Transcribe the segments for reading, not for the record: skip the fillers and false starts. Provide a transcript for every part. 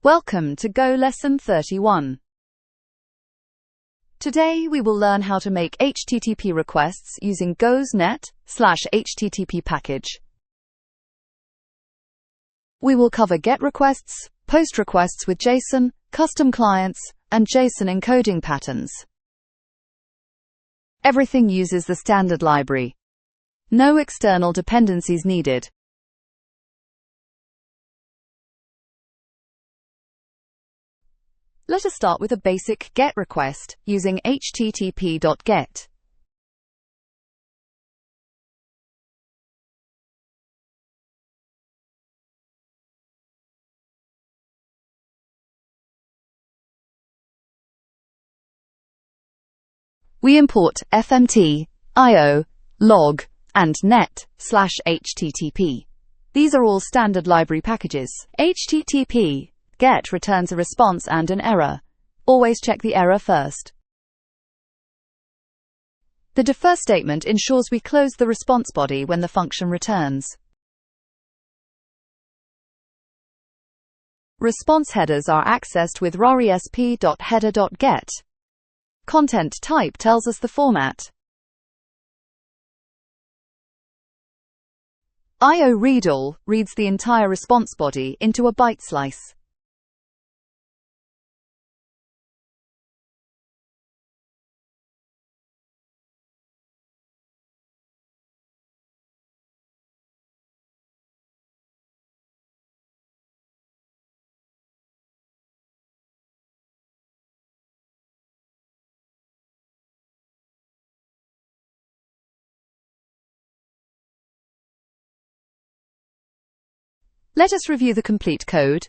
Welcome to Go Lesson 31. Today we will learn how to make HTTP requests using Go's net/HTTP package. We will cover GET requests, POST requests with JSON, custom clients, and JSON encoding patterns. Everything uses the standard library. No external dependencies needed. Let us start with a basic GET request using http.Get. We import fmt, io, log, and net/http. These are all standard library packages. http.Get returns a response and an error. Always check the error first. The defer statement ensures we close the response body when the function returns. Response headers are accessed with resp.Header.Get. Content type tells us the format. io.ReadAll reads the entire response body into a byte slice. Let us review the complete code.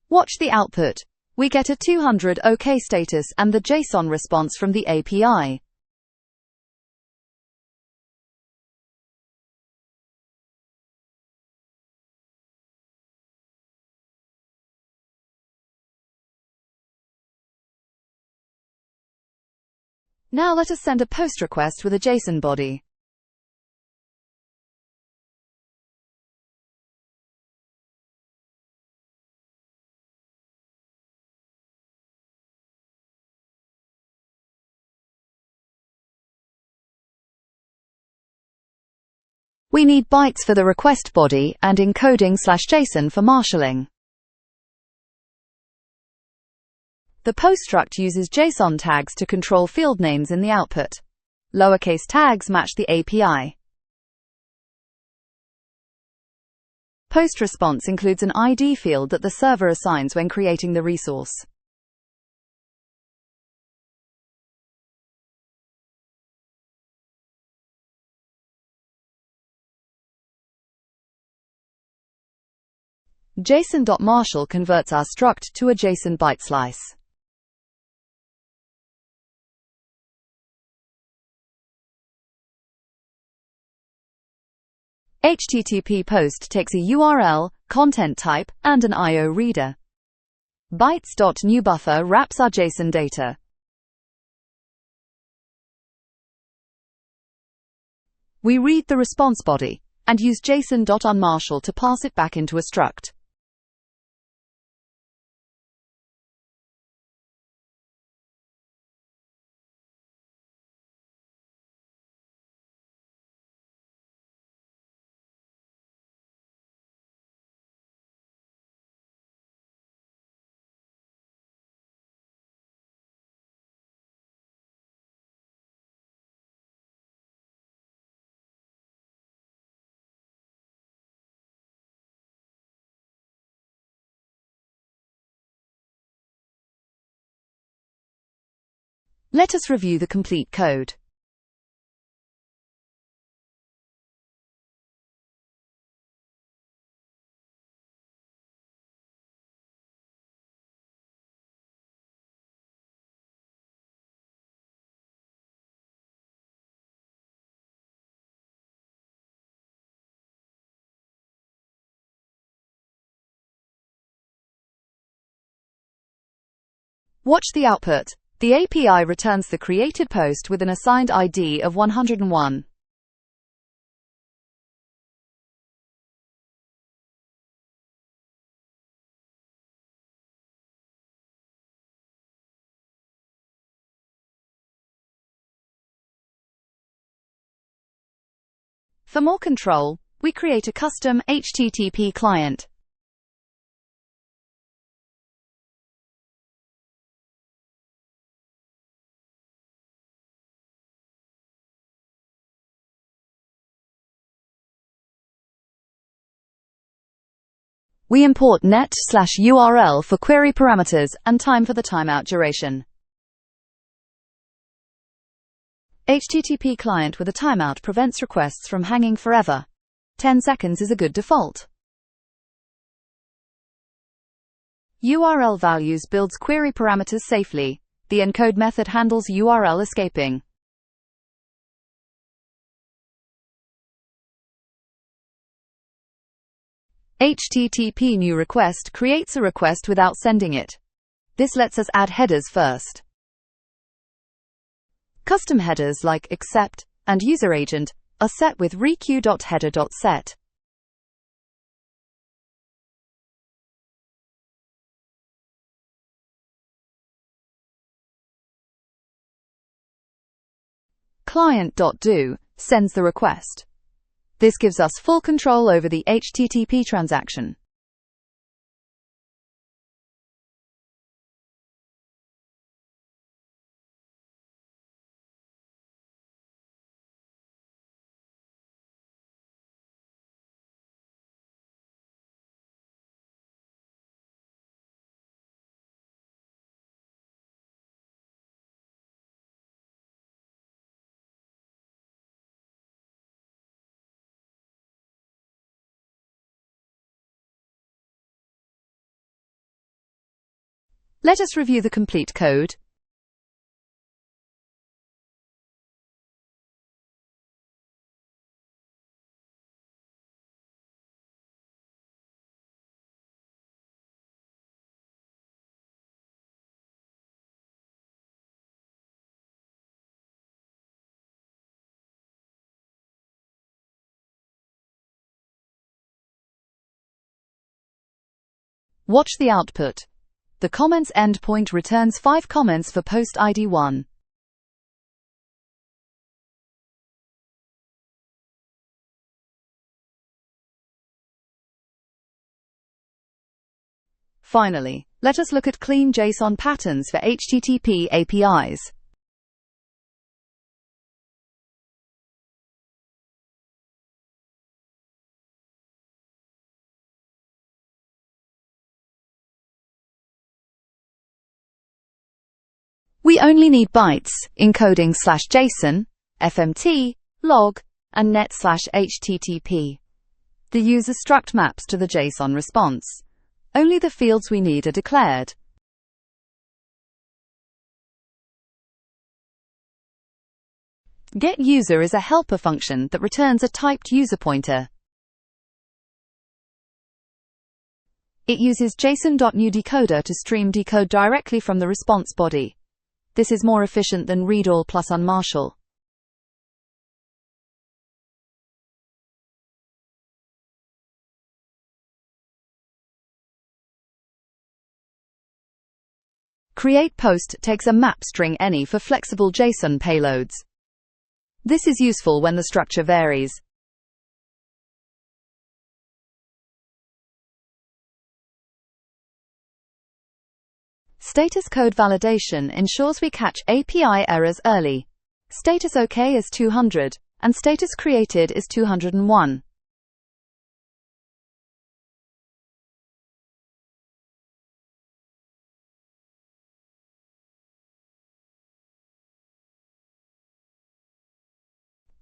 Watch the output. We get a 200 OK status and the JSON response from the API. Now let us send a POST request with a JSON body. We need bytes for the request body and encoding/JSON for marshalling. The POST struct uses JSON tags to control field names in the output. Lowercase tags match the API. POST response includes an ID field that the server assigns when creating the resource. json.Marshal converts our struct to a JSON byte slice. http.Post takes a URL, content type, and an io.Reader. bytes.NewBuffer wraps our JSON data. We read the response body and use json.Unmarshal to pass it back into a struct. Let us review the complete code. Watch the output. The API returns the created post with an assigned ID of 101. For more control, we create a custom HTTP client. We import net/URL for query parameters and time for the timeout duration. HTTP client with a timeout prevents requests from hanging forever. 10 seconds is a good default. url.Values builds query parameters safely. The encode method handles URL escaping. http.NewRequest creates a request without sending it. This lets us add headers first. Custom headers like accept and user agent are set with req.header.set. Client.do sends the request. This gives us full control over the HTTP transaction. Let us review the complete code. Watch the output. The comments endpoint returns 5 comments for post ID 1. Finally, let us look at clean JSON patterns for HTTP APIs. We only need bytes, encoding /JSON, FMT, log, and net/HTTP. The user struct maps to the JSON response. Only the fields we need are declared. getUser is a helper function that returns a typed user pointer. It uses json.NewDecoder to stream decode directly from the response body. This is more efficient than ReadAll plus Unmarshal. Create post takes a map string any for flexible JSON payloads. This is useful when the structure varies. Status code validation ensures we catch API errors early. Status OK is 200, and status created is 201.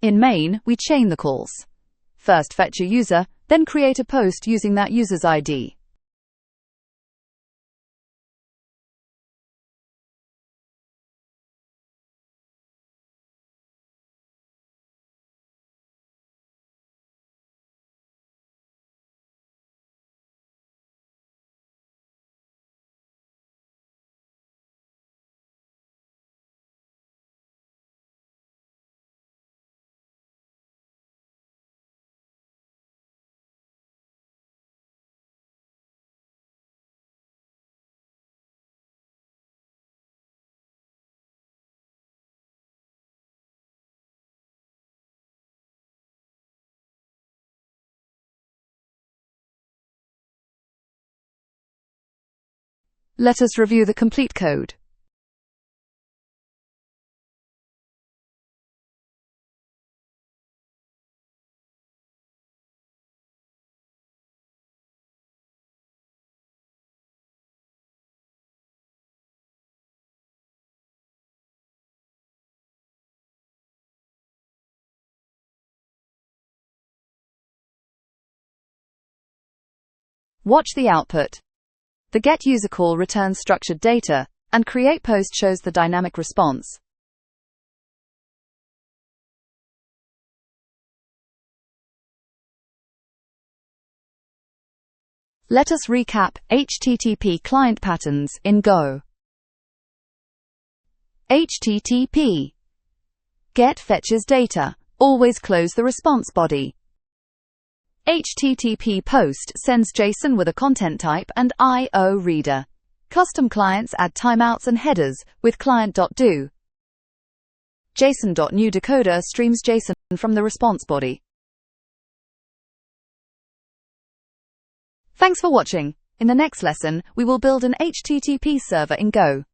In main, we chain the calls. First fetch a user, then create a post using that user's ID. Let us review the complete code. Watch the output. The get user call returns structured data, and create post shows the dynamic response. Let us recap http.Client patterns in Go. http.Get fetches data. Always close the response body. http.Post sends JSON with a content type and io.Reader. Custom clients add timeouts and headers with client.do. json.NewDecoder streams JSON from the response body. Thanks for watching. In the next lesson, we will build an HTTP server in Go.